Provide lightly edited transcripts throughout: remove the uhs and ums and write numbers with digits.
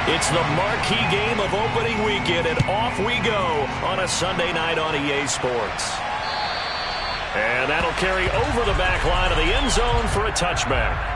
It's the marquee game of opening weekend, and off we go on a Sunday night on EA Sports. And that'll carry over the back line of the end zone for a touchback.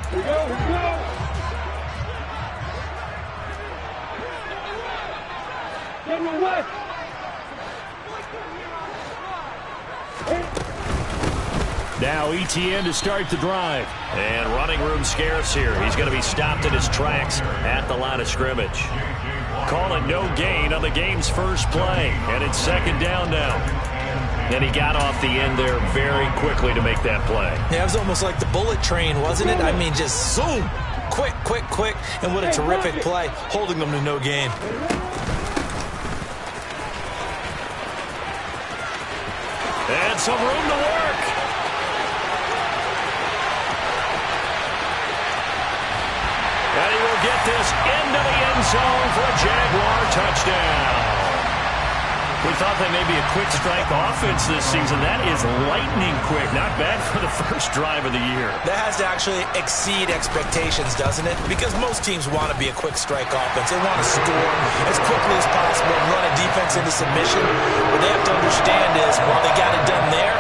Here we go, here we go. General West. Now ETN to start the drive. And running room scarce here. He's going to be stopped in his tracks at the line of scrimmage. Calling no gain on the game's first play. And it's second down now. And he got off the end there very quickly to make that play. Yeah, it was almost like the bullet train, wasn't it? I mean, just zoom. Quick, quick, quick. And what a terrific play, holding them to no gain. And some room to work. And he will get this into the end zone for a Jaguar touchdown. We thought that may be a quick strike offense this season. That is lightning quick. Not bad for the first drive of the year. That has to actually exceed expectations, doesn't it? Because most teams want to be a quick strike offense. They want to score as quickly as possible and run a defense into submission. What they have to understand is, while they got it done there,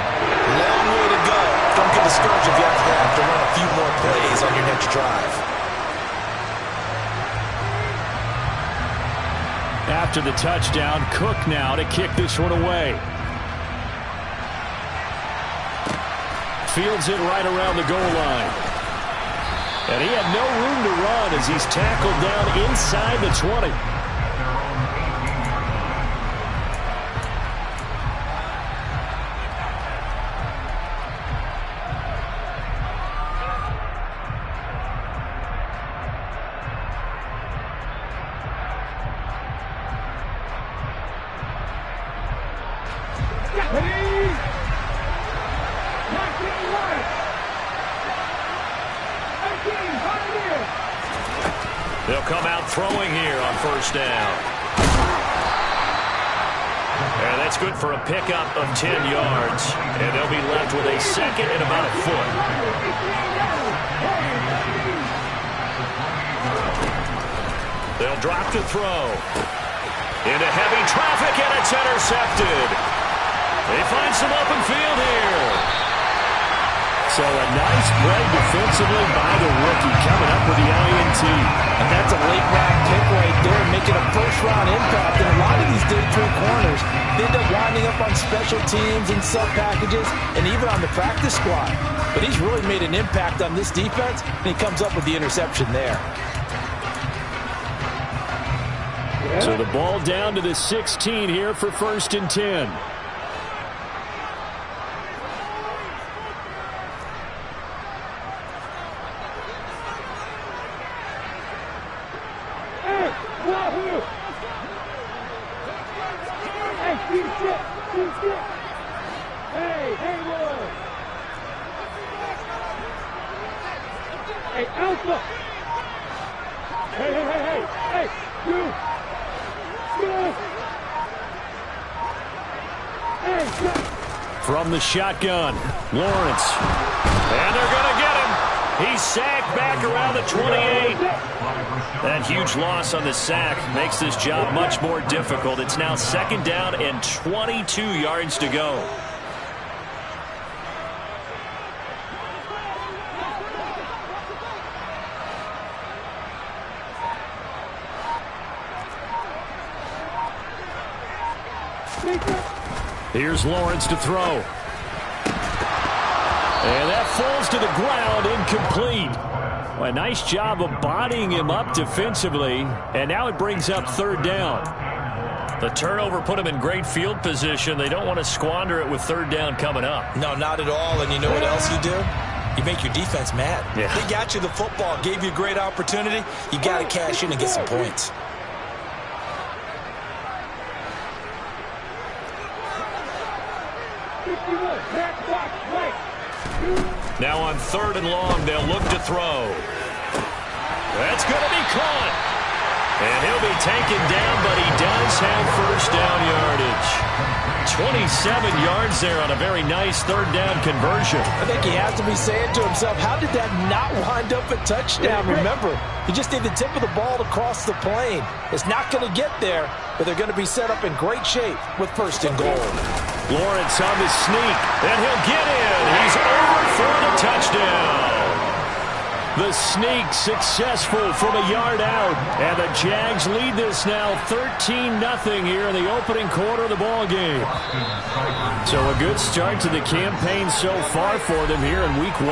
long way to go. Don't get discouraged if you have to run a few more plays on your next drive. After the touchdown, Cook now to kick this one away. Fields it right around the goal line. And he had no room to run as he's tackled down inside the 20. They'll come out throwing here on first down. And that's good for a pickup of 10 yards. And they'll be left with a second and about a foot. They'll drop to throw. Into heavy traffic, and it's intercepted. They find some open field here. So a nice play defensively by the rookie, coming up with the INT. And that's a late-round pick right there, making a first-round impact. And a lot of these day three corners, they end up winding up on special teams and sub-packages and even on the practice squad. But he's really made an impact on this defense, and he comes up with the interception there. So the ball down to the 16 here for 1st and 10. From the shotgun, Lawrence. And they're going to get him. He's sacked back around the 28. That huge loss on the sack makes this job much more difficult. It's now second down and 22 yards to go. Here's Lawrence to throw. And that falls to the ground, incomplete. Well, a nice job of bodying him up defensively, and now it brings up third down. The turnover put him in great field position. They don't want to squander it with third down coming up. No, not at all. And you know what else you do? You make your defense mad. Yeah. They got you the football, gave you a great opportunity. You got to cash in and get some points. Now on 3rd and long, they'll look to throw. That's going to be caught. And he'll be taken down, but he does have first down yardage. 27 yards there on a very nice 3rd down conversion. I think he has to be saying to himself, how did that not wind up a touchdown? Remember, you just need the tip of the ball to cross the plane. It's not going to get there, but they're going to be set up in great shape with 1st and goal. Lawrence on the sneak, and he'll get in. He's over for the touchdown. The sneak successful from a yard out, and the Jags lead this now 13-0 here in the opening quarter of the ball game. So a good start to the campaign so far for them here in week 1.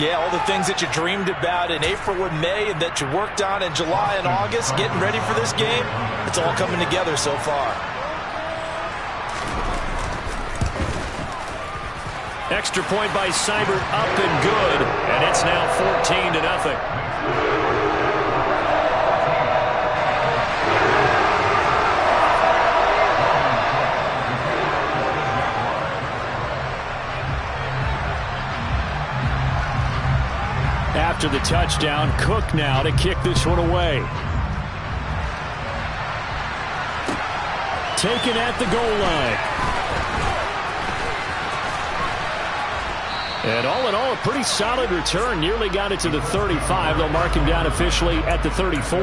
Yeah, all the things that you dreamed about in April and May and that you worked on in July and August, getting ready for this game, it's all coming together so far. Extra point by Seibert, up and good, and it's now 14-0. After the touchdown, Cook now to kick this one away. Taken at the goal line. And all in all, a pretty solid return. Nearly got it to the 35. They'll mark him down officially at the 34.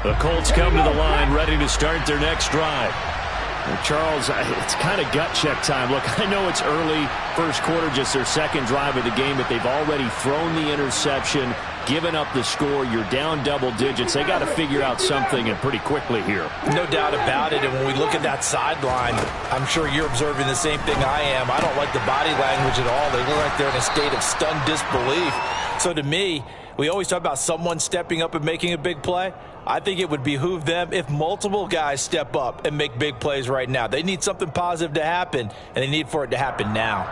The Colts come to the line, ready to start their next drive. Well, Charles, it's kind of gut check time. Look, I know it's early, first quarter, just their second drive of the game, but they've already thrown the interception, given up the score. You're down double digits. They got to figure out something, and pretty quickly here. No doubt about it. And when we look at that sideline, I'm sure you're observing the same thing I am. I don't like the body language at all. They look like they're in a state of stunned disbelief. So to me, we always talk about someone stepping up and making a big play. I think it would behoove them if multiple guys step up and make big plays right now. They need something positive to happen, and they need for it to happen now.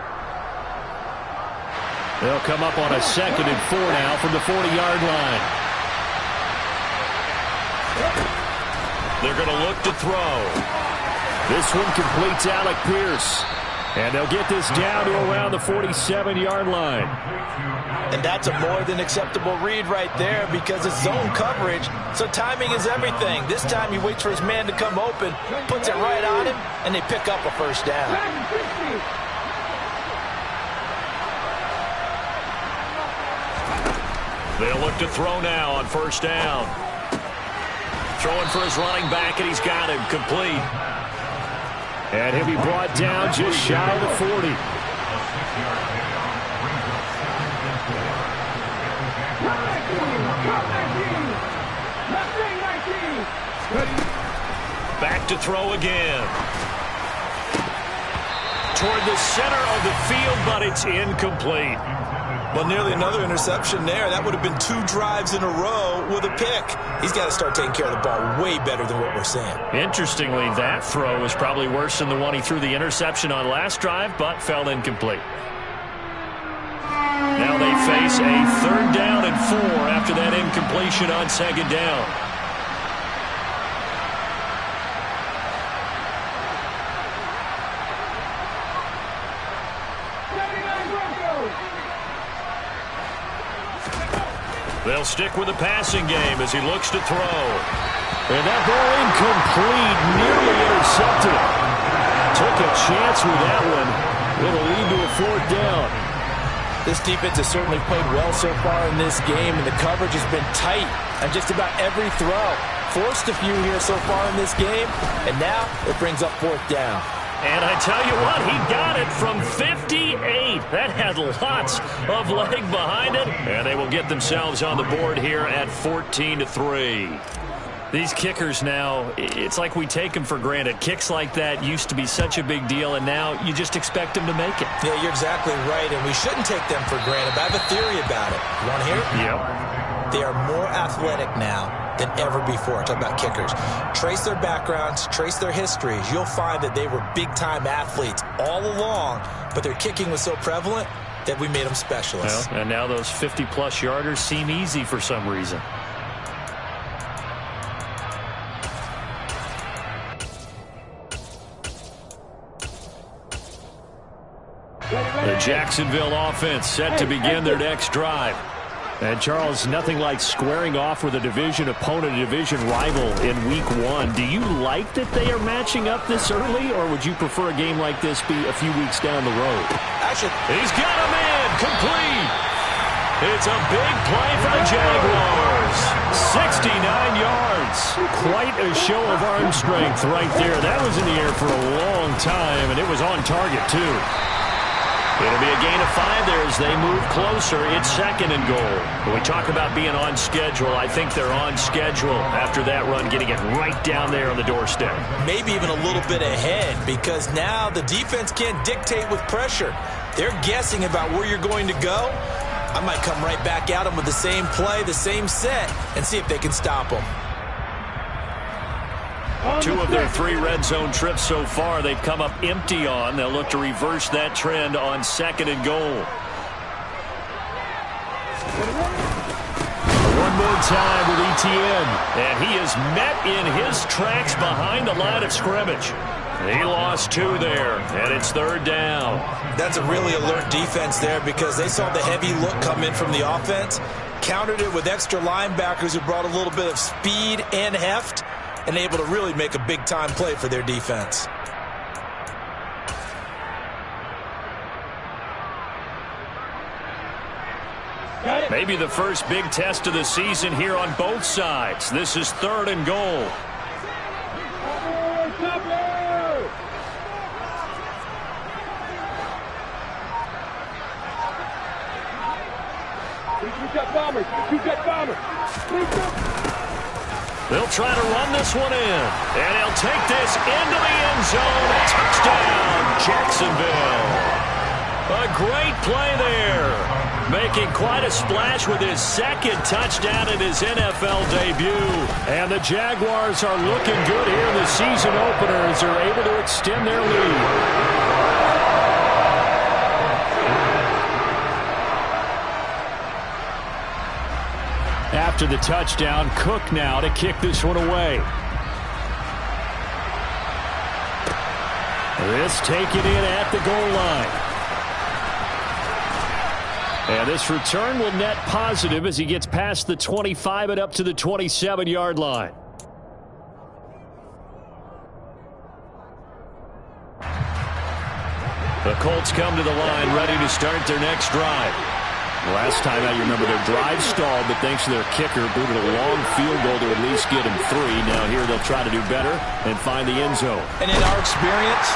They'll come up on a 2nd and 4 now from the 40-yard line. They're going to look to throw. This one completes Alec Pierce. And they'll get this down to around the 47-yard line. And that's a more than acceptable read right there because it's zone coverage, so timing is everything. This time he waits for his man to come open, puts it right on him, and they pick up a first down. They'll look to throw now on 1st down. Throwing for his running back, and he's got him complete. And he'll be brought down just shy of the 40. Back to throw again. Toward the center of the field, but it's incomplete. Well, nearly another interception there. That would have been 2 drives in a row with a pick. He's got to start taking care of the ball way better than what we're seeing. Interestingly, that throw is probably worse than the one he threw the interception on last drive, but fell incomplete. Now they face a 3rd down and 4 after that incompletion on 2nd down. They'll stick with the passing game as he looks to throw. And that ball incomplete, nearly intercepted. Took a chance with that one. It'll lead to a 4th down. This defense has certainly played well so far in this game, and the coverage has been tight on just about every throw. Forced a few here so far in this game, and now it brings up 4th down. And I tell you what, he got it from 58. That had lots of leg behind it. And they will get themselves on the board here at 14-3. These kickers now, it's like we take them for granted. Kicks like that used to be such a big deal, and now you just expect them to make it. Yeah, you're exactly right, and we shouldn't take them for granted. But I have a theory about it. You want to hear it? Yep. They are more athletic now than ever before. Talk about kickers. Trace their backgrounds, trace their histories. You'll find that they were big-time athletes all along, but their kicking was so prevalent, that we made them specialists. Well, and now those 50-plus yarders seem easy for some reason. The Jacksonville offense set to begin their next drive. And, Charles, nothing like squaring off with a division opponent, a division rival in Week 1. Do you like that they are matching up this early, or would you prefer a game like this be a few weeks down the road? He's got a man complete. It's a big play for the Jaguars. 69 yards. Quite a show of arm strength right there. That was in the air for a long time, and it was on target, too. It'll be a gain of 5 there as they move closer. It's 2nd and goal. When we talk about being on schedule, I think they're on schedule after that run, getting it right down there on the doorstep. Maybe even a little bit ahead, because now the defense can't dictate with pressure. They're guessing about where you're going to go. I might come right back at them with the same play, the same set, and see if they can stop them. 2 of their 3 red zone trips so far they've come up empty on. They'll look to reverse that trend on 2nd and goal. One more time with Etienne. And he is met in his tracks behind the line of scrimmage. He lost 2 there, and it's 3rd down. That's a really alert defense there because they saw the heavy look come in from the offense, countered it with extra linebackers who brought a little bit of speed and heft, and able to really make a big-time play for their defense. Maybe the first big test of the season here on both sides. This is 3rd and goal. They'll try to run this one in, and he'll take this into the end zone. Touchdown, Jacksonville. A great play there, making quite a splash with his 2nd touchdown in his NFL debut. And the Jaguars are looking good here in the season opener as they're able to extend their lead. After the touchdown, Cook now to kick this one away. This taken in at the goal line. And this return will net positive as he gets past the 25 and up to the 27-yard line. The Colts come to the line ready to start their next drive. Last time out, you remember their drive stalled, but thanks to their kicker, booted a long field goal to at least get him 3. Now here they'll try to do better and find the end zone. And in our experience,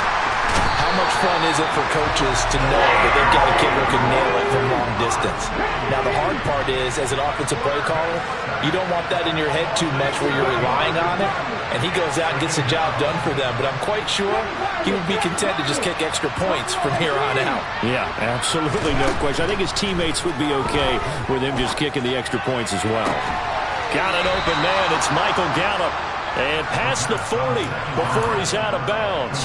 how much fun is it for coaches to know that they've got a kicker who can nail it from long distance? Now the hard part is, as an offensive play caller, you don't want that in your head too much where you're relying on it, and he goes out and gets the job done for them. But I'm quite sure he would be content to just kick extra points from here on out. Yeah, absolutely, no question. I think his teammates would be okay with him just kicking the extra points as well. Got an open man. It's Michael Gallup. And past the 40 before he's out of bounds.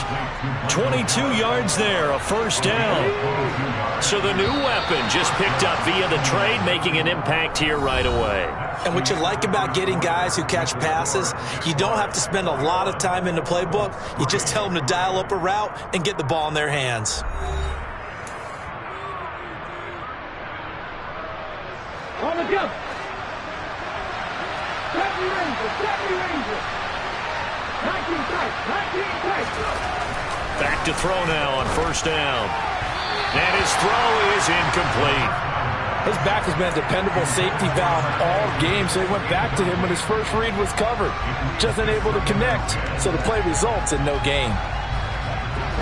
22 yards there, a 1st down. So the new weapon just picked up via the trade, making an impact here right away. And what you like about getting guys who catch passes, you don't have to spend a lot of time in the playbook. You just tell them to dial up a route and get the ball in their hands. On the jump. Ranger. 19 tight. Back to throw now on 1st down. And his throw is incomplete. His back has been a dependable safety valve all game, so he went back to him when his first read was covered. Just unable to connect, so the play results in no gain.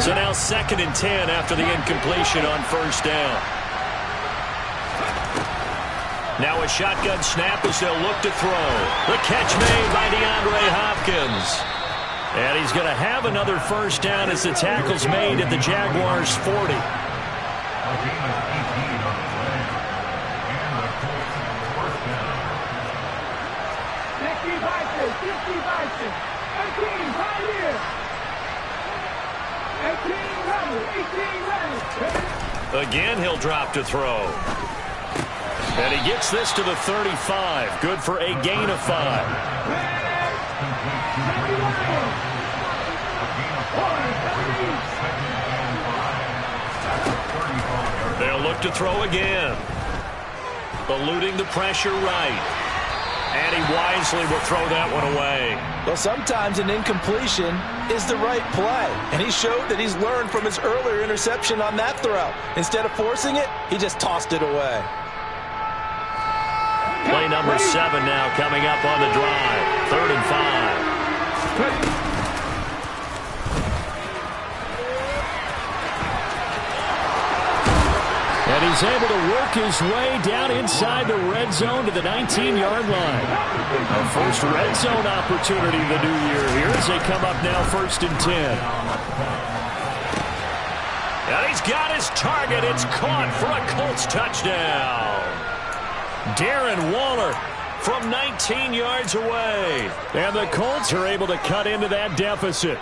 So now 2nd and 10 after the incompletion on 1st down. Now a shotgun snap as they'll look to throw. The catch made by DeAndre Hopkins. And he's going to have another 1st down as the tackle's made at the Jaguars' 40. Again, he'll drop to throw. And he gets this to the 35. Good for a gain of 5. They'll look to throw again. Eluding the pressure right. And he wisely will throw that one away. Well, sometimes an incompletion is the right play. And he showed that he's learned from his earlier interception on that throw. Instead of forcing it, he just tossed it away. Play number 7 now coming up on the drive. 3rd and 5. And he's able to work his way down inside the red zone to the 19-yard line. Our first red zone opportunity of the new year here as they come up now 1st and 10. And he's got his target. It's caught for a Colts touchdown. Darren Waller from 19 yards away. And the Colts are able to cut into that deficit.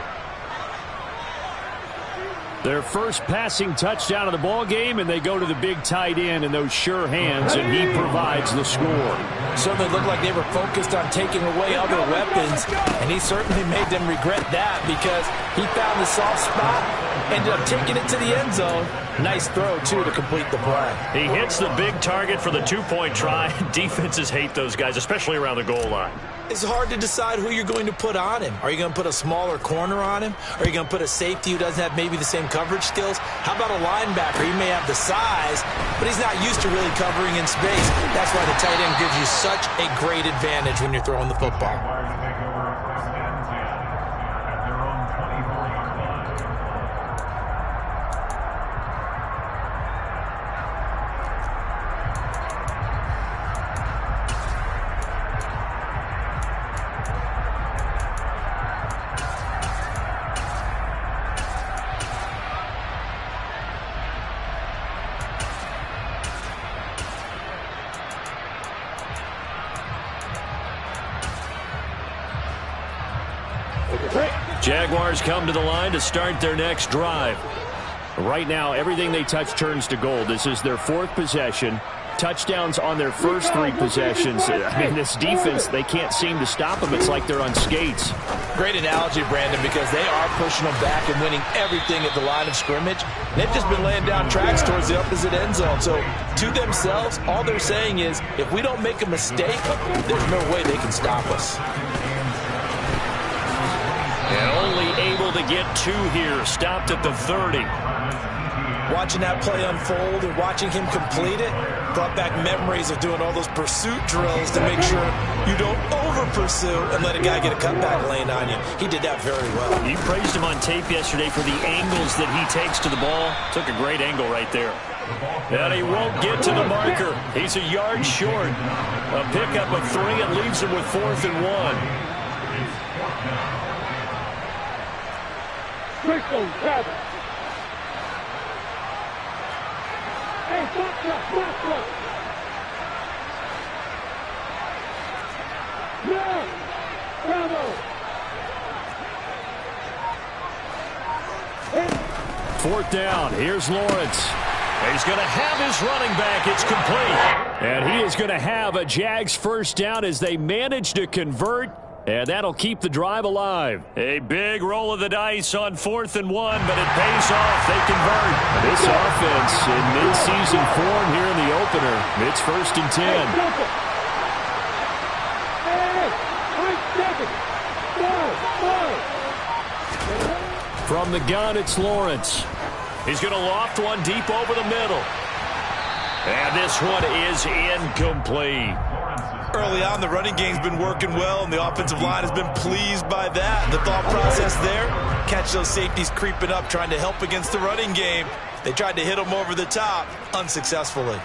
Their first passing touchdown of the ball game, and they go to the big tight end in those sure hands, and he provides the score. Certainly looked like they were focused on taking away other weapons, and he certainly made them regret that because he found the soft spot, ended up taking it to the end zone. Nice throw, too, to complete the play. He hits the big target for the 2-point try. Defenses hate those guys, especially around the goal line. It's hard to decide who you're going to put on him. Are you going to put a smaller corner on him? Are you going to put a safety who doesn't have maybe the same coverage skills? How about a linebacker? He may have the size, but he's not used to really covering in space. That's why the tight end gives you such a great advantage when you're throwing the football. Jaguars come to the line to start their next drive. Right now, everything they touch turns to gold. This is their 4th possession. Touchdowns on their first 3 possessions. I mean, this defense, they can't seem to stop them. It's like they're on skates. Great analogy, Brandon, because they are pushing them back and winning everything at the line of scrimmage. They've just been laying down tracks towards the opposite end zone. So, to themselves, all they're saying is, if we don't make a mistake, there's no way they can stop us. And only able to get 2 here. Stopped at the 30. Watching that play unfold and watching him complete it brought back memories of doing all those pursuit drills to make sure you don't over-pursue and let a guy get a cutback lane on you. He did that very well. You praised him on tape yesterday for the angles that he takes to the ball. Took a great angle right there. And he won't get to the marker. He's a yard short. A pickup of 3 and leaves him with 4th and 1. Crystal Travis. Hey, stop. No! Bravo! 4th down. Here's Lawrence. He's going to have his running back. It's complete. And he is going to have a Jags first down as they manage to convert. And that'll keep the drive alive. A big roll of the dice on 4th and 1, but it pays off. They convert. This offense in mid-season form here in the opener. It's 1st and 10. From the gun, it's Lawrence. He's going to loft one deep over the middle. And this one is incomplete. Early on, the running game's been working well, and the offensive line has been pleased by that. The thought process there, catch those safeties creeping up, trying to help against the running game. They tried to hit them over the top, unsuccessfully.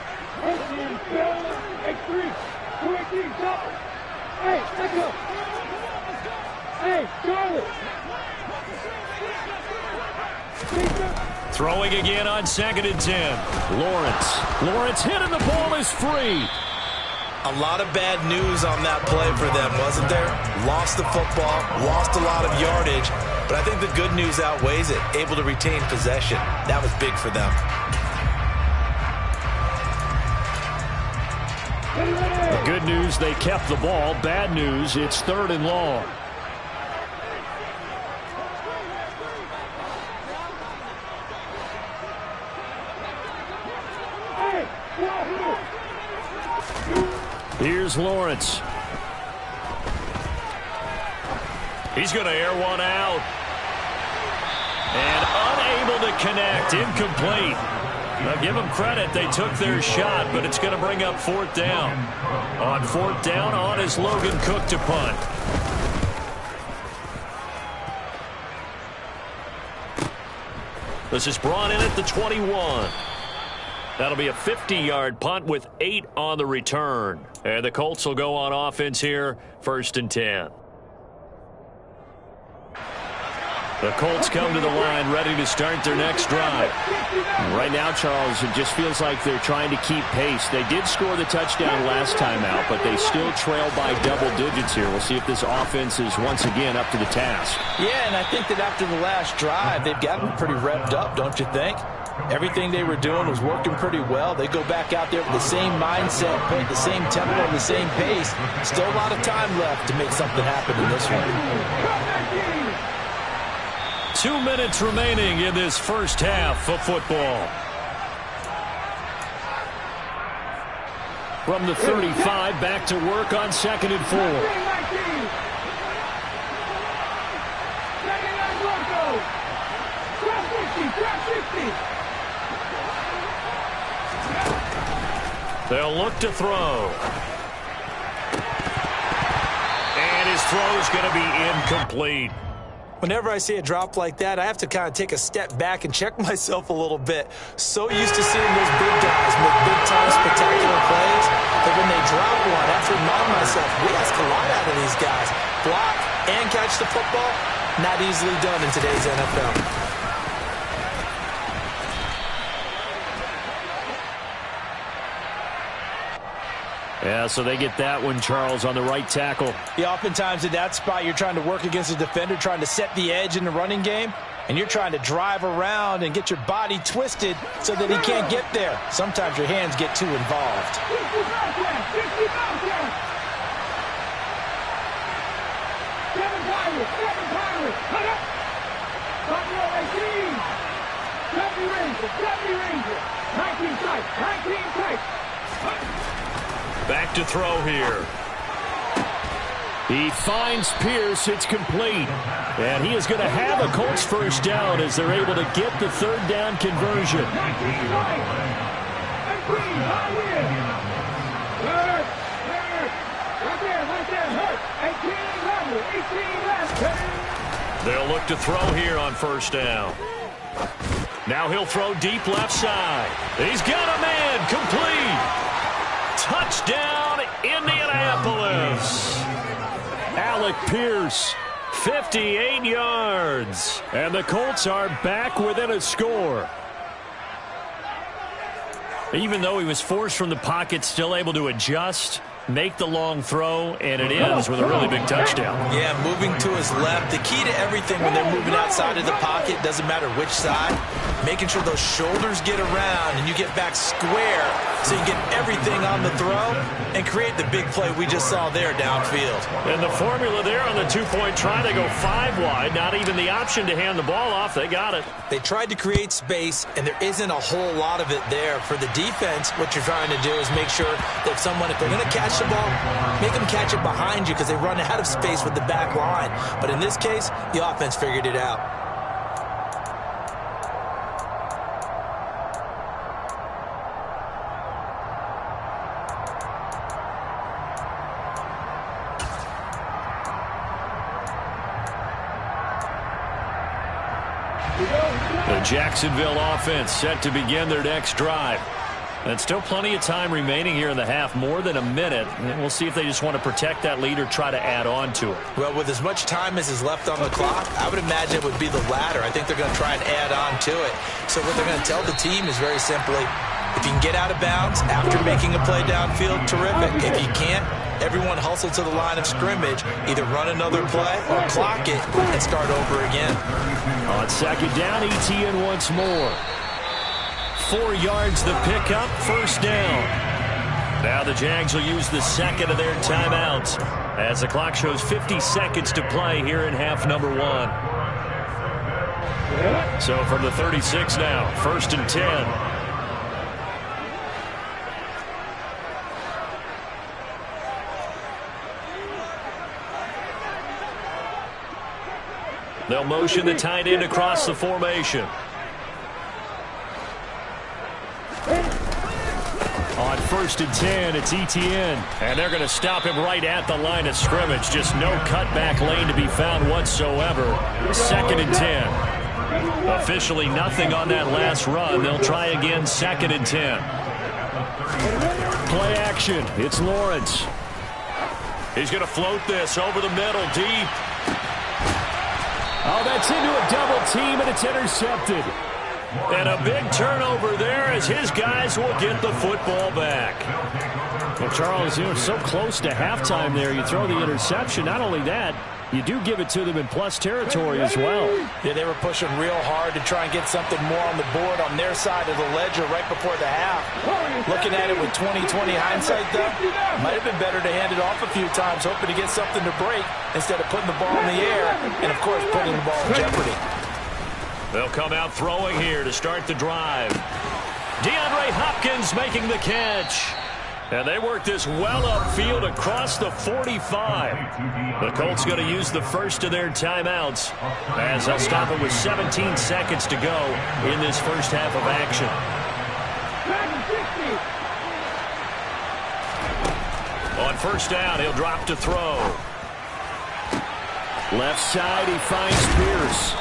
Throwing again on 2nd and 10. Lawrence hit and the ball is free. A lot of bad news on that play for them, wasn't there? Lost the football, lost a lot of yardage, but I think the good news outweighs it. Able to retain possession. That was big for them. The good news, they kept the ball. Bad news, it's 3rd and long. Here's Lawrence. He's going to air one out. And unable to connect. Incomplete. Now give them credit. They took their shot, but it's going to bring up 4th down. On 4th down, on is Logan Cook to punt. This is brought in at the 21. That'll be a 50-yard punt with 8 on the return. And the Colts will go on offense here, 1st and 10. The Colts come to the line ready to start their next drive. Right now, Charles, it just feels like they're trying to keep pace. They did score the touchdown last time out, but they still trail by double digits here. We'll see if this offense is once again up to the task. Yeah, and I think that after the last drive, they've gotten pretty revved up, don't you think? Everything they were doing was working pretty well. They go back out there with the same mindset, play the same tempo, and the same pace. Still a lot of time left to make something happen in this one. 2 minutes remaining in this first half of football. From the 35, back to work on 2nd and 4. They'll look to throw. And his throw is going to be incomplete. Whenever I see a drop like that, I have to kind of take a step back and check myself a little bit. So used to seeing those big guys make big-time spectacular plays that when they drop one, I have to remind myself, we ask a lot out of these guys. Block and catch the football, not easily done in today's NFL. Yeah, so they get that one, Charles, on the right tackle. Yeah, oftentimes in that spot, you're trying to work against a defender, trying to set the edge in the running game, and you're trying to drive around and get your body twisted so that he can't get there. Sometimes your hands get too involved. Back to throw here. He finds Pierce. It's complete. And he is going to have a Colts first down as they're able to get the 3rd down conversion. They'll look to throw here on 1st down. Now he'll throw deep left side. He's got a man. Complete. Touchdown, Indianapolis. Alec Pierce, 58 yards. And the Colts are back within a score. Even though he was forced from the pocket, still able to adjust, make the long throw, and it ends with a really big touchdown. Yeah, moving to his left. The key to everything when they're moving outside of the pocket, doesn't matter which side, making sure those shoulders get around and you get back square so you get everything on the throw and create the big play we just saw there downfield. And the formula there on the 2-point try to go 5 wide, not even the option to hand the ball off. They got it. They tried to create space, and there isn't a whole lot of it there. For the defense, what you're trying to do is make sure that someone, if they're going to catch the ball, make them catch it behind you because they run out of space with the back line. But in this case, the offense figured it out. The Jacksonville offense set to begin their next drive. And still plenty of time remaining here in the half, more than a minute. And we'll see if they just want to protect that lead or try to add on to it. Well, with as much time as is left on the clock, I would imagine it would be the latter. I think they're going to try and add on to it. So what they're going to tell the team is very simply, if you can get out of bounds after making a play downfield, terrific. If you can't, everyone hustle to the line of scrimmage, either run another play or clock it and start over again. On 2nd down, ETN once more. 4 yards the pickup, 1st down. Now the Jags will use the second of their timeouts as the clock shows 50 seconds to play here in half number 1. So from the 36 now, 1st and 10. They'll motion the tight end across the formation. On 1st and 10, it's Etienne. And they're going to stop him right at the line of scrimmage. Just no cutback lane to be found whatsoever. 2nd and 10. Officially nothing on that last run. They'll try again, 2nd and 10. Play action. It's Lawrence. He's going to float this over the middle, deep. Oh, that's into a double team, and it's intercepted. And a big turnover there as his guys will get the football back. Well, Charles, so close to halftime there. You throw the interception. Not only that, you do give it to them in plus territory as well. Yeah, they were pushing real hard to try and get something more on the board on their side of the ledger right before the half. Looking at it with 20/20 hindsight, though, might have been better to hand it off a few times, hoping to get something to break instead of putting the ball in the air and, of course, putting the ball in jeopardy. They'll come out throwing here to start the drive. DeAndre Hopkins making the catch. And they work this well upfield across the 45. The Colts going to use the first of their timeouts as they'll stop it with 17 seconds to go in this first half of action. On 1st down, he'll drop to throw. Left side, he finds Pierce.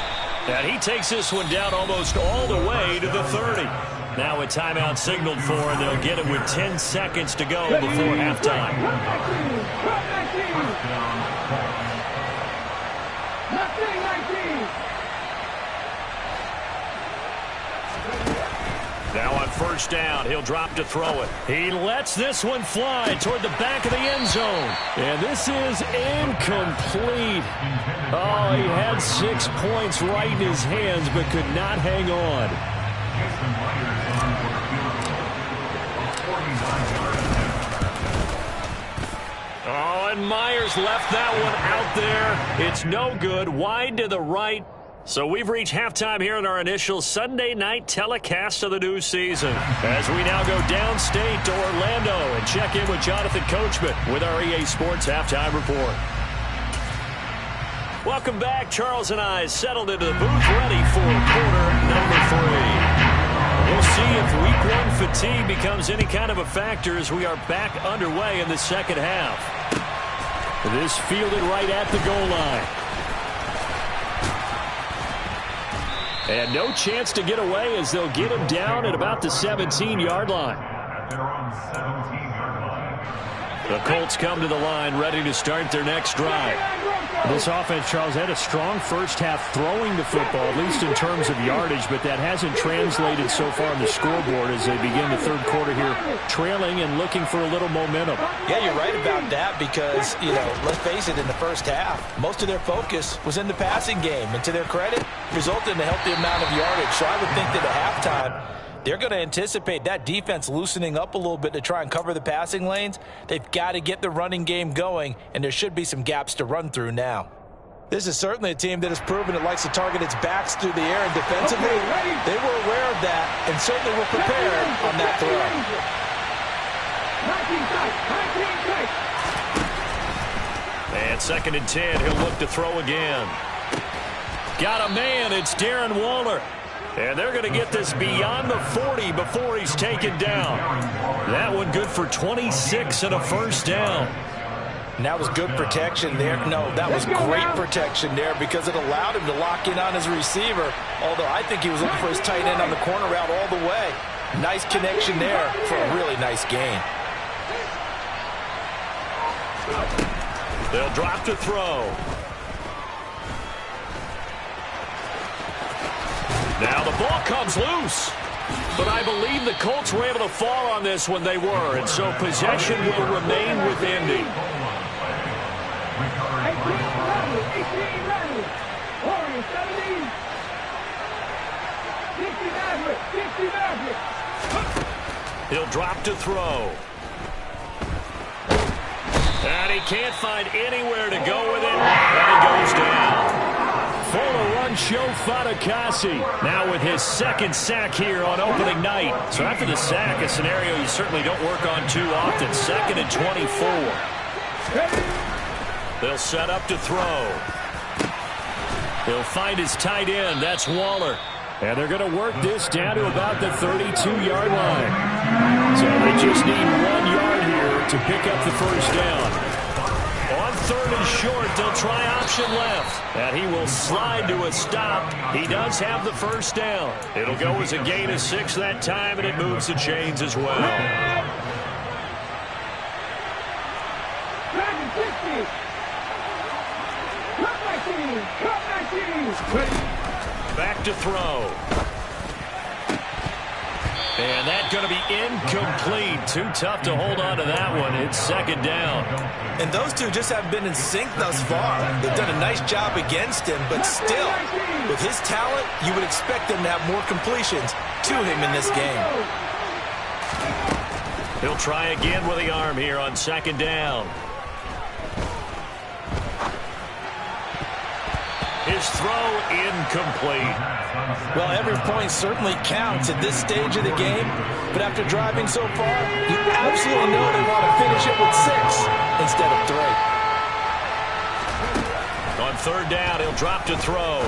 And he takes this one down almost all the way to the 30. Now a timeout signaled for, and they'll get it with 10 seconds to go before halftime. Now on 1st down, he'll drop to throw it. He lets this one fly toward the back of the end zone. And this is incomplete. Oh, he had 6 points right in his hands, but could not hang on. Oh, and Myers left that one out there. It's no good. Wide to the right. So we've reached halftime here in our initial Sunday night telecast of the new season. As we now go downstate to Orlando and check in with Jonathan Coachman with our EA Sports Halftime Report. Welcome back. Charles and I settled into the booth ready for quarter number 3. We'll see if week 1 fatigue becomes any kind of a factor as we are back underway in the second half. This fielded right at the goal line. And no chance to get away as they'll get him down at about the 17-yard line. The Colts come to the line ready to start their next drive. This offense, Charles, had a strong first half throwing the football, at least in terms of yardage, but that hasn't translated so far on the scoreboard as they begin the third quarter here, trailing and looking for a little momentum. Yeah, you're right about that because, let's face it, in the first half, most of their focus was in the passing game, and to their credit, resulted in a healthy amount of yardage. So I would think that at halftime, they're going to anticipate that defense loosening up a little bit to try and cover the passing lanes. They've got to get the running game going, and there should be some gaps to run through now. This is certainly a team that has proven it likes to target its backs through the air and defensively. They were aware of that and certainly were prepared on that throw. And 2nd and 10, he'll look to throw again. Got a man, it's Darren Waller. And they're going to get this beyond the 40 before he's taken down. That one good for 26 and a first down. And that was good protection there. No, that was great protection there because it allowed him to lock in on his receiver. Although I think he was looking for his tight end on the corner route all the way. Nice connection there for a really nice gain. They'll drop to throw. Now the ball comes loose. But I believe the Colts were able to fall on this when they were. And so possession will remain with Indy. He'll drop to throw. And he can't find anywhere to go with it, and he goes down. For a run, show Fatukasi. Now with his second sack here on opening night. So after the sack, a scenario you certainly don't work on too often. 2nd and 24. They'll set up to throw. He'll find his tight end. That's Waller. And they're going to work this down to about the 32-yard line. So they just need 1 yard here to pick up the first down. On 3rd and short, they'll try option left. And he will slide to a stop. He does have the first down. It'll go as a gain of 6 that time, and it moves the chains as well. Back to throw. And that's going to be incomplete. Too tough to hold on to that one. It's 2nd down. And those two just haven't been in sync thus far. They've done a nice job against him, but still, with his talent, you would expect them to have more completions to him in this game. He'll try again with the arm here on 2nd down. His throw incomplete. Well, every point certainly counts at this stage of the game, but after driving so far, you absolutely know they want to finish it with 6 instead of 3. On 3rd down, he'll drop to throw.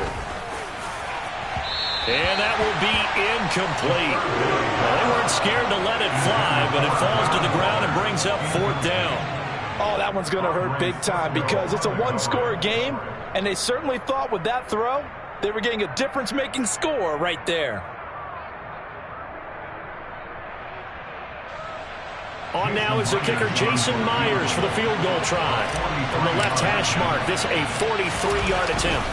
And that will be incomplete. Well, they weren't scared to let it fly, but it falls to the ground and brings up 4th down. Oh, that one's going to hurt big time because it's a one-score game, and they certainly thought with that throw, they were getting a difference-making score right there. On now is the kicker, Jason Myers, for the field goal try. From the left hash mark, this a 43-yard attempt.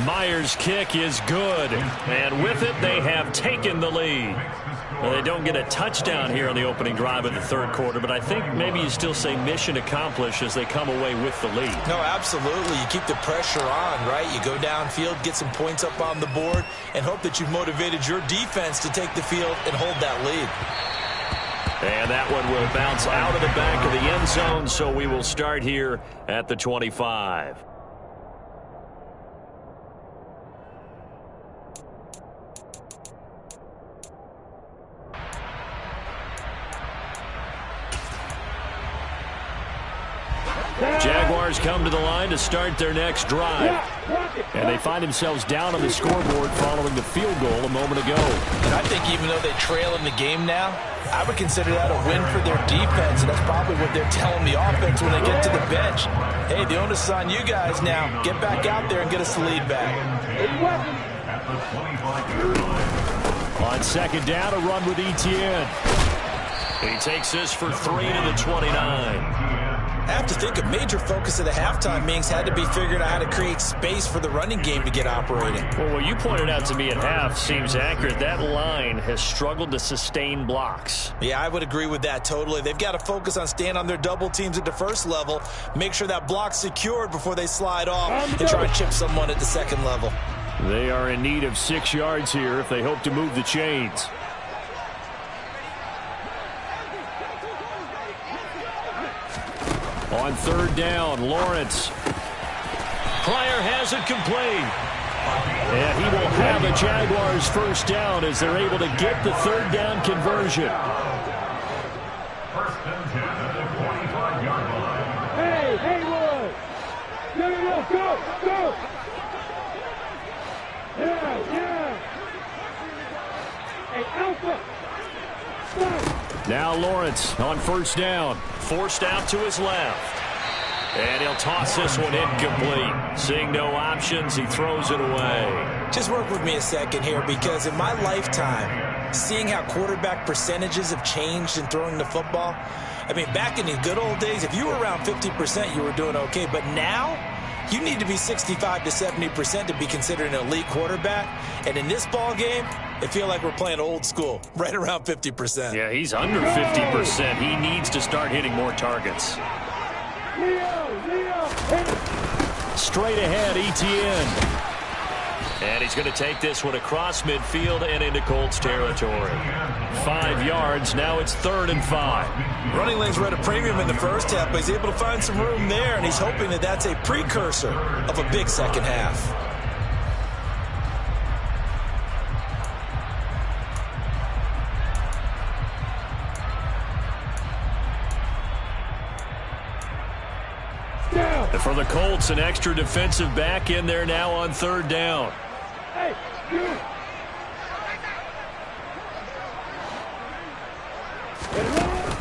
Myers' kick is good, and with it, they have taken the lead. Well, they don't get a touchdown here on the opening drive of the 3rd quarter, but I think maybe you still say mission accomplished as they come away with the lead. No, absolutely. You keep the pressure on, right? You go downfield, get some points up on the board, and hope that you've motivated your defense to take the field and hold that lead. And that one will bounce out of the back of the end zone, so we will start here at the 25. Jaguars come to the line to start their next drive. And they find themselves down on the scoreboard following the field goal a moment ago. And I think even though they trail in the game now, I would consider that a win for their defense, and that's probably what they're telling the offense when they get to the bench. Hey, the onus is on you guys now. Get back out there and get us the lead back. On 2nd down, a run with Etienne. He takes this for 3 to the 29. I have to think a major focus of the halftime meetings had to be figuring out how to create space for the running game to get operating. Well, what you pointed out to me at half seems accurate. That line has struggled to sustain blocks. Yeah, I would agree with that totally. They've got to focus on staying on their double teams at the first level, make sure that block's secured before they slide off and try and chip someone at the second level. They are in need of 6 yards here if they hope to move the chains. On 3rd down, Lawrence. Pryor has it complete. And he will have a Jaguars first down as they're able to get the 3rd down conversion. Hey, Haywood! Go! Yeah! Hey, Alpha! Stop! Now Lawrence on 1st down. Forced out to his left. And he'll toss this one incomplete. Seeing no options, he throws it away. Just work with me a second here, because in my lifetime, seeing how quarterback percentages have changed in throwing the football, I mean, back in the good old days, if you were around 50%, you were doing okay. But now, you need to be 65 to 70% to be considered an elite quarterback. And in this ball game, I feel like we're playing old school, right around 50%. Yeah, he's under 50%. He needs to start hitting more targets. Leo! Straight ahead, Etienne. And he's going to take this one across midfield and into Colts territory. 5 yards. Now it's 3rd and 5. Running lanes were at a premium in the first half, but he's able to find some room there, and he's hoping that that's a precursor of a big second half. And for the Colts, an extra defensive back in there now on 3rd down. Hey, you.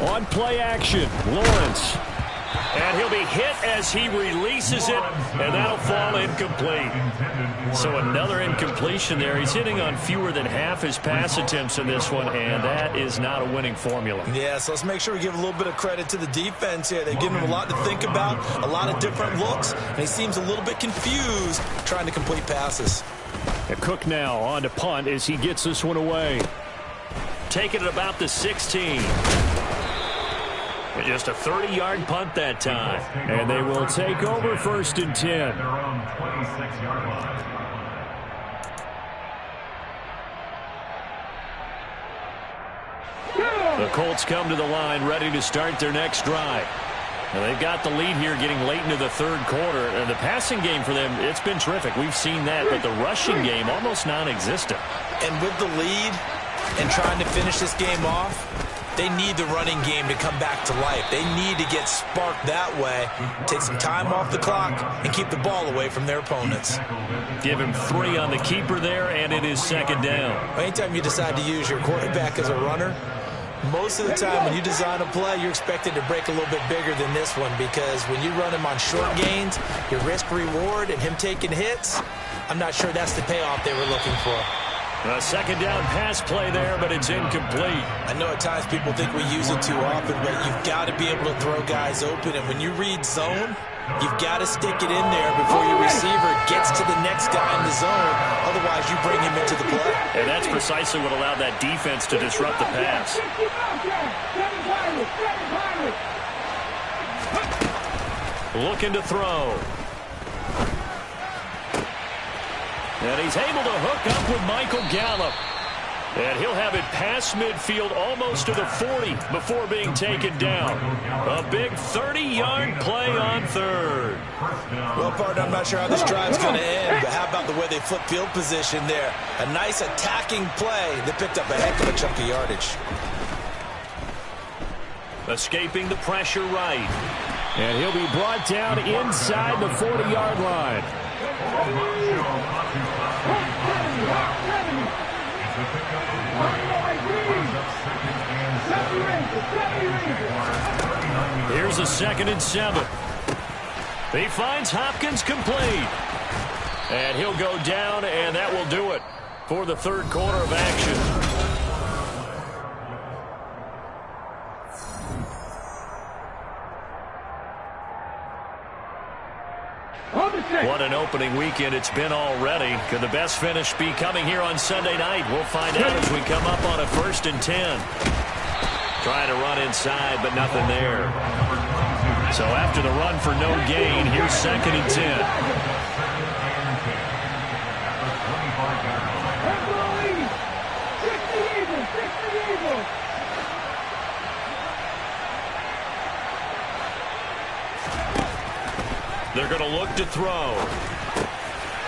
On play action, Lawrence. And he'll be hit as he releases it, and that'll fall incomplete. So another incompletion there. He's hitting on fewer than half his pass attempts in this one, and that is not a winning formula. Yeah, so let's make sure we give a little bit of credit to the defense here. They've given him a lot to think about, a lot of different looks, and he seems a little bit confused trying to complete passes. And Cook now on to punt as he gets this one away. Taking it about the 16. Just a 30-yard punt that time. And they will take over 1st and 10. The Colts come to the line ready to start their next drive. Now they've got the lead here getting late into the 3rd quarter. And the passing game for them, it's been terrific. We've seen that, but the rushing game almost non-existent. And with the lead and trying to finish this game off, they need the running game to come back to life. They need to get sparked that way, take some time off the clock, and keep the ball away from their opponents. Give him 3 on the keeper there, and it is 2nd down. Anytime you decide to use your quarterback as a runner, most of the time when you design a play, you're expected to break a little bit bigger than this one, because when you run him on short gains, your risk-reward and him taking hits, I'm not sure that's the payoff they were looking for. A 2nd down pass play there, but it's incomplete. I know at times people think we use it too often, but you've got to be able to throw guys open. And when you read zone, you've got to stick it in there before your receiver gets to the next guy in the zone. Otherwise, you bring him into the play. And that's precisely what allowed that defense to disrupt the pass. Looking to throw. And he's able to hook up with Michael Gallup. And he'll have it past midfield almost to the 40 before being taken down. A big 30-yard play on 3rd. Well, partner, I'm not sure how this drive's going to end, but how about the way they flip field position there? A nice attacking play that picked up a heck of a chunk of yardage. Escaping the pressure right. And he'll be brought down inside the 40-yard line. Here's a 2nd and 7. He finds Hopkins complete. And he'll go down, and that will do it for the 3rd quarter of action. What an opening weekend it's been already. Could the best finish be coming here on Sunday night? We'll find out as we come up on a 1st and 10. Trying to run inside, but nothing there. So after the run for no gain, here's 2nd and 10. They're going to look to throw.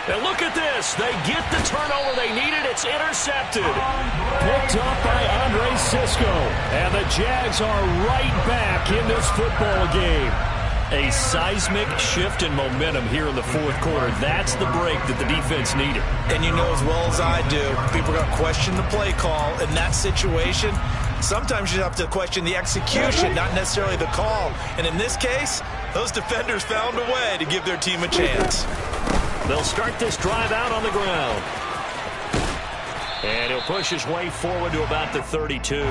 And look at this. They get the turnover they needed. It's intercepted. Picked up by Andre Cisco. And the Jags are right back in this football game. A seismic shift in momentum here in the 4th quarter. That's the break that the defense needed. And you know as well as I do, people are going to question the play call in that situation. Sometimes you have to question the execution, not necessarily the call. And in this case, those defenders found a way to give their team a chance. They'll start this drive out on the ground. And he'll push his way forward to about the 32.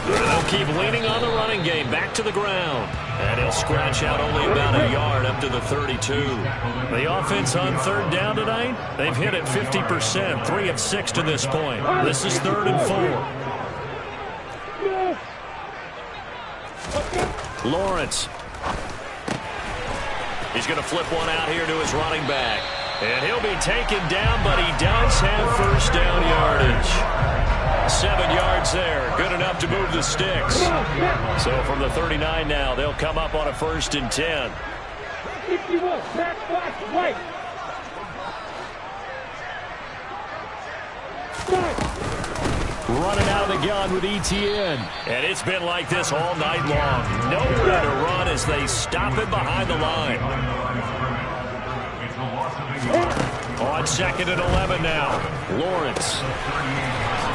They'll keep leaning on the running game. Back to the ground. And he'll scratch out only about a yard up to the 32. The offense on 3rd down tonight, they've hit it 50%, 3 of 6 to this point. This is 3rd and 4. Lawrence. He's going to flip one out here to his running back. And he'll be taken down, but he does have first down yardage. 7 yards there. Good enough to move the sticks. So from the 39 now, they'll come up on a 1st and 10. 61, back, flash, right. Running out of the gun with ETN. And it's been like this all night long. Nowhere to run as they stop him behind the line. On 2nd and 11 now. Lawrence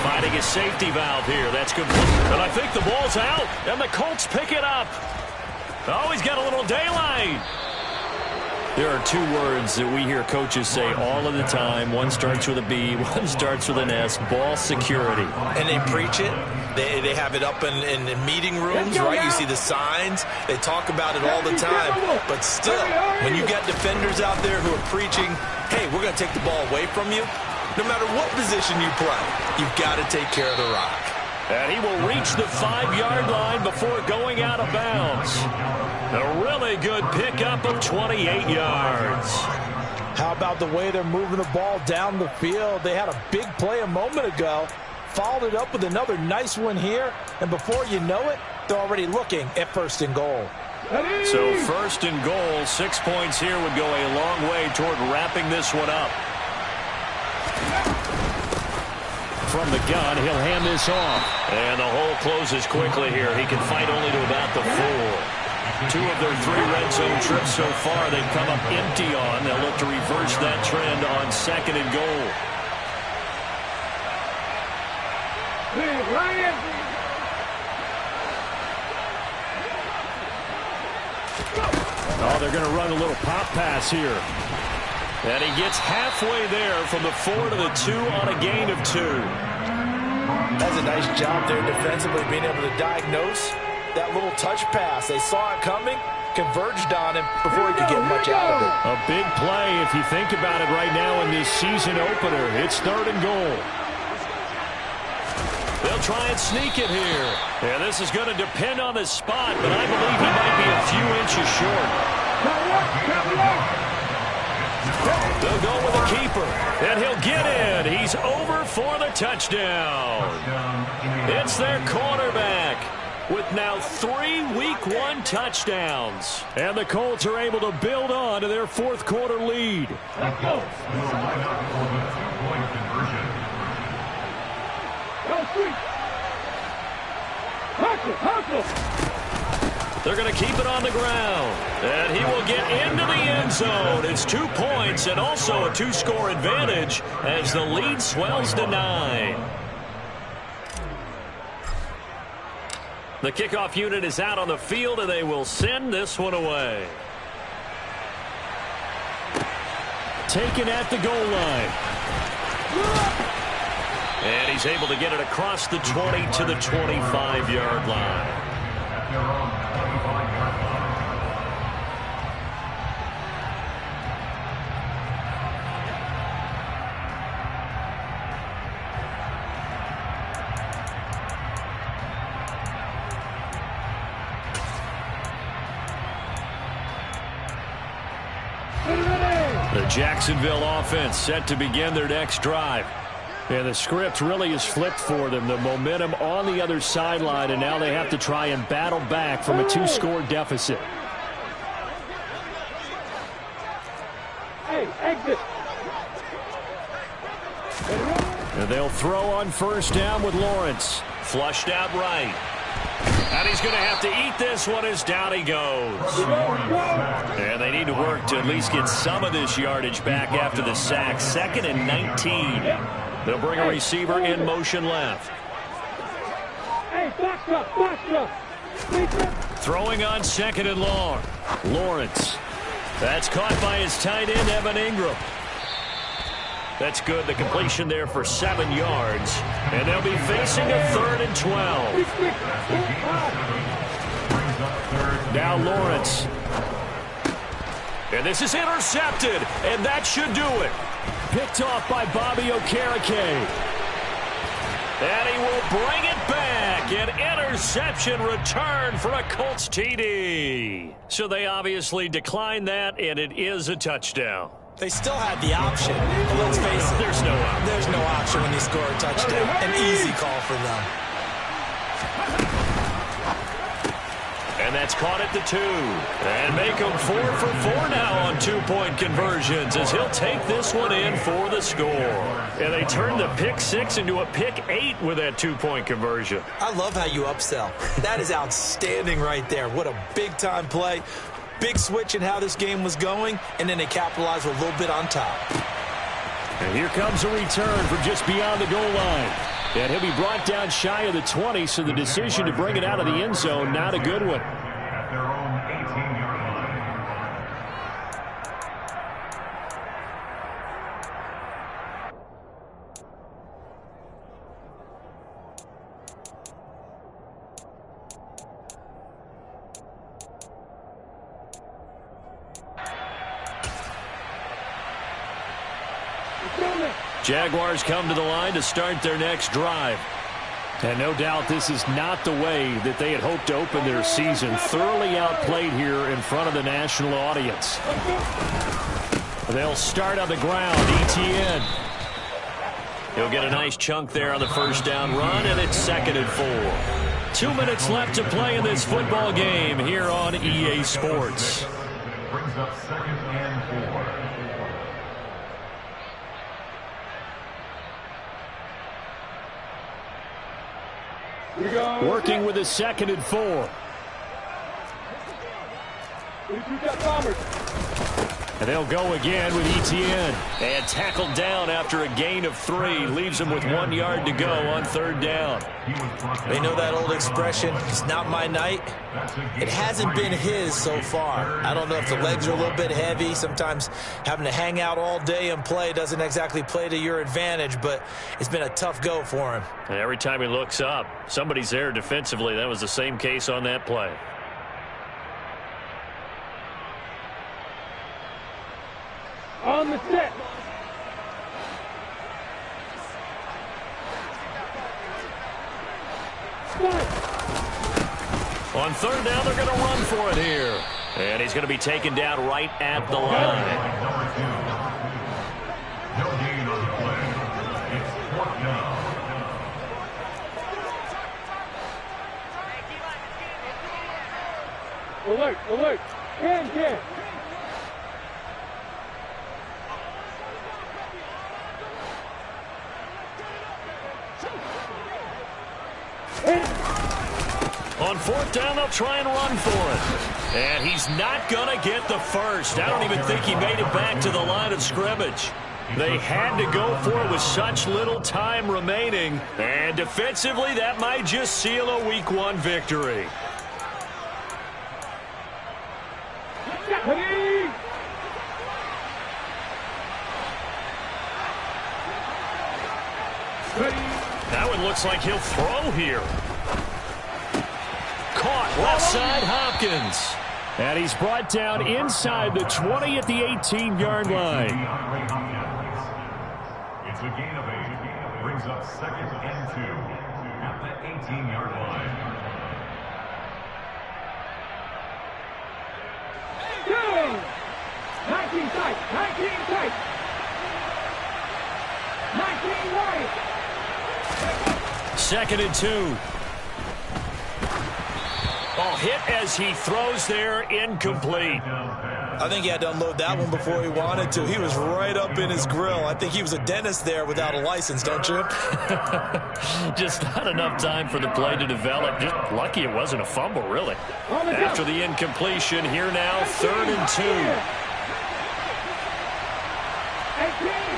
finding his safety valve here. That's good. And I think the ball's out. And the Colts pick it up. Oh, he's got a little daylight. There are 2 words that we hear coaches say all of the time. One starts with a B, one starts with an S. Ball security. And they preach it. They have it up in meeting rooms, right? You see the signs. They talk about it all the time. But still, when you got defenders out there who are preaching, hey, we're going to take the ball away from you, no matter what position you play, you've got to take care of the rock. And he will reach the 5-yard line before going out of bounds. A really good pickup of 28 yards. How about the way they're moving the ball down the field? They had a big play a moment ago. Followed it up with another nice one here. And before you know it, they're already looking at 1st and goal. So 1st and goal, 6 points here would go a long way toward wrapping this one up. From the gun, he'll hand this off. And the hole closes quickly here. He can fight only to about the 4. 2 of their 3 red zone trips so far they've come up empty on. They'll look to reverse that trend on 2nd and goal. Oh, they're going to run a little pop pass here. And he gets halfway there from the 4 to the 2 on a gain of 2. That's a nice job there defensively, being able to diagnose that little touch pass. They saw it coming, converged on him before he could get much out of it. A big play if you think about it right now in this season opener. It's 3rd and goal. They'll try and sneak it here. And this is going to depend on the spot, but I believe he might be a few inches short. They'll go with a keeper, and he'll get in. He's over for the touchdown. It's their quarterback with now 3 Week 1 touchdowns. And the Colts are able to build on to their 4th quarter lead. They're going to keep it on the ground. And he will get into the end zone. It's 2 points and also a 2-score advantage as the lead swells to 9. The kickoff unit is out on the field, and they will send this one away. Taken at the goal line. And he's able to get it across the 20 to the 25-yard line. The Jacksonville offense set to begin their next drive. And the script really is flipped for them. The momentum on the other sideline, and now they have to try and battle back from a 2-score deficit. Hey, exit. And they'll throw on 1st down with Lawrence. Flushed out right. And he's going to have to eat this one as down he goes. And they need to work to at least get some of this yardage back after the sack. 2nd and 19. They'll bring a receiver in motion left. Hey, box up, box up. Throwing on 2nd and long. Lawrence. That's caught by his tight end, Evan Ingram. That's good. The completion there for 7 yards. And they'll be facing a 3rd and 12. Now Lawrence. And this is intercepted. And that should do it. Picked off by Bobby Okereke. And he will bring it back. an interception return for a Colts TD. So they obviously declined that, and it is a touchdown. They still had the option, but let's face it. There's no option. There's no option when they score a touchdown. An easy call for them. And that's caught at the 2. And make them 4 for 4 now on 2-point conversions as he'll take this one in for the score. And they turned the pick 6 into a pick 8 with that 2-point conversion. I love how you upsell. That is outstanding right there. What a big-time play. Big switch in how this game was going, and then they capitalized with a little bit on top. And here comes a return from just beyond the goal line. And he'll be brought down shy of the 20, so the decision to bring it out of the end zone, not a good one. At their own 18-yard Jaguars come to the line to start their next drive. And no doubt this is not the way that they had hoped to open their season. Thoroughly outplayed here in front of the national audience. They'll start on the ground. ETN. He'll get a nice chunk there on the first down run, and it's 2nd and 4. 2 minutes left to play in this football game here on EA Sports. brings up 2nd and 4. Working with a 2nd and 4. And they'll go again with ETN. And tackled down after a gain of 3. Leaves him with 1 yard to go on 3rd down. They know that old expression, it's not my night. It hasn't been his so far. I don't know if the legs are a little bit heavy. Sometimes having to hang out all day and play doesn't exactly play to your advantage, but it's been a tough go for him. And every time he looks up, somebody's there defensively. That was the same case on that play. On the set. On 3rd down, they're going to run for it here. And he's going to be taken down right at the line. No gain on the play. It's 4th down. Alert, alert. 10. On 4th down, they'll try and run for it. And he's not going to get the first. I don't even think he made it back to the line of scrimmage. They had to go for it with such little time remaining. And defensively, that might just seal a Week 1 victory. That one looks like he'll throw here. Caught left side Hopkins. And he's brought down inside the 20 at the 18-yard line. It's a gain of 8. Brings up 2nd and 2 at the 18-yard line. Go! 19 tight, 19 tight. 19 wide. 2nd and 2. Ball hit as he throws there, incomplete. I think he had to unload that one before he wanted to. He was right up in his grill. I think he was a dentist there without a license, don't you? Just not enough time for the play to develop. Just lucky it wasn't a fumble, really. After the incompletion, here now, 3rd and 2. 18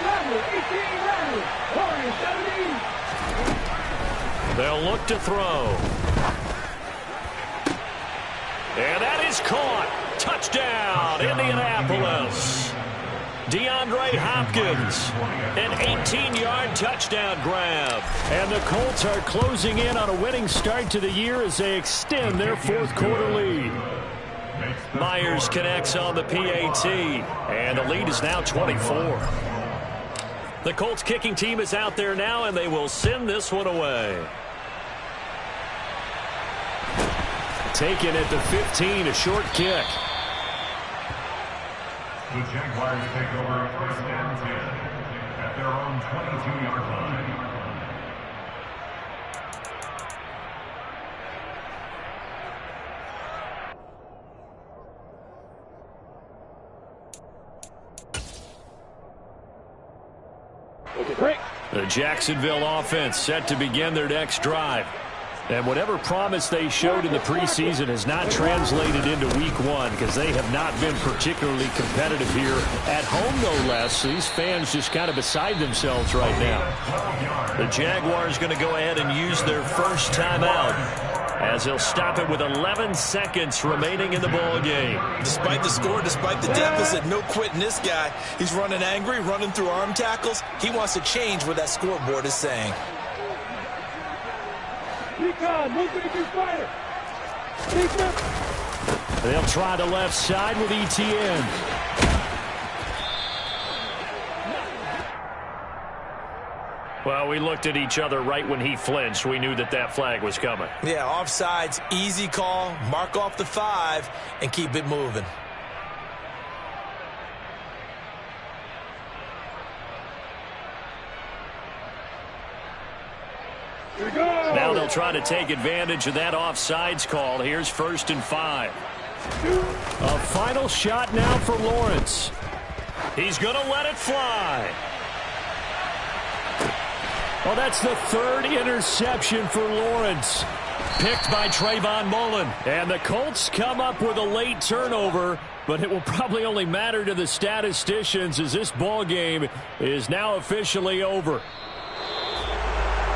They'll look to throw. And that is caught. Touchdown, Indianapolis. DeAndre Hopkins, an 18-yard touchdown grab. And the Colts are closing in on a winning start to the year as they extend their 4th quarter lead. Myers connects on the PAT, and the lead is now 24. The Colts kicking team is out there now, and they will send this one away. Taken at the 15, a short kick. The Jaguars take over first and 10 at their own 22-yard line. The Jacksonville offense set to begin their next drive. And whatever promise they showed in the preseason has not translated into week one because they have not been particularly competitive here at home, no less. These fans just kind of beside themselves right now. The Jaguars going to go ahead and use their first timeout as they'll stop it with 11 seconds remaining in the ball game. Despite the score, despite the deficit, no quitting this guy. He's running angry, running through arm tackles. He wants to change what that scoreboard is saying. They'll try the left side with ETN. Well, we looked at each other right when he flinched. We knew that that flag was coming. Yeah, offsides, easy call. Mark off the 5 and keep it moving. Now they'll try to take advantage of that offsides call. Here's 1st and 5. A final shot now for Lawrence. He's going to let it fly. Well, that's the 3rd interception for Lawrence. Picked by Trayvon Mullen. And the Colts come up with a late turnover, but it will probably only matter to the statisticians as this ball game is now officially over.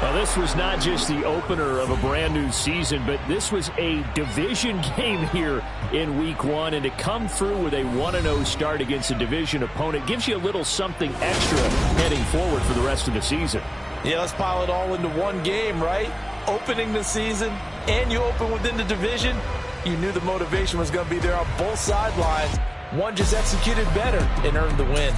Well, this was not just the opener of a brand new season, but this was a division game here in week one. And to come through with a 1-0 start against a division opponent gives you a little something extra heading forward for the rest of the season. Yeah, let's pile it all into one game, right? Opening the season, and you open within the division. You knew the motivation was going to be there on both sidelines. One just executed better and earned the win.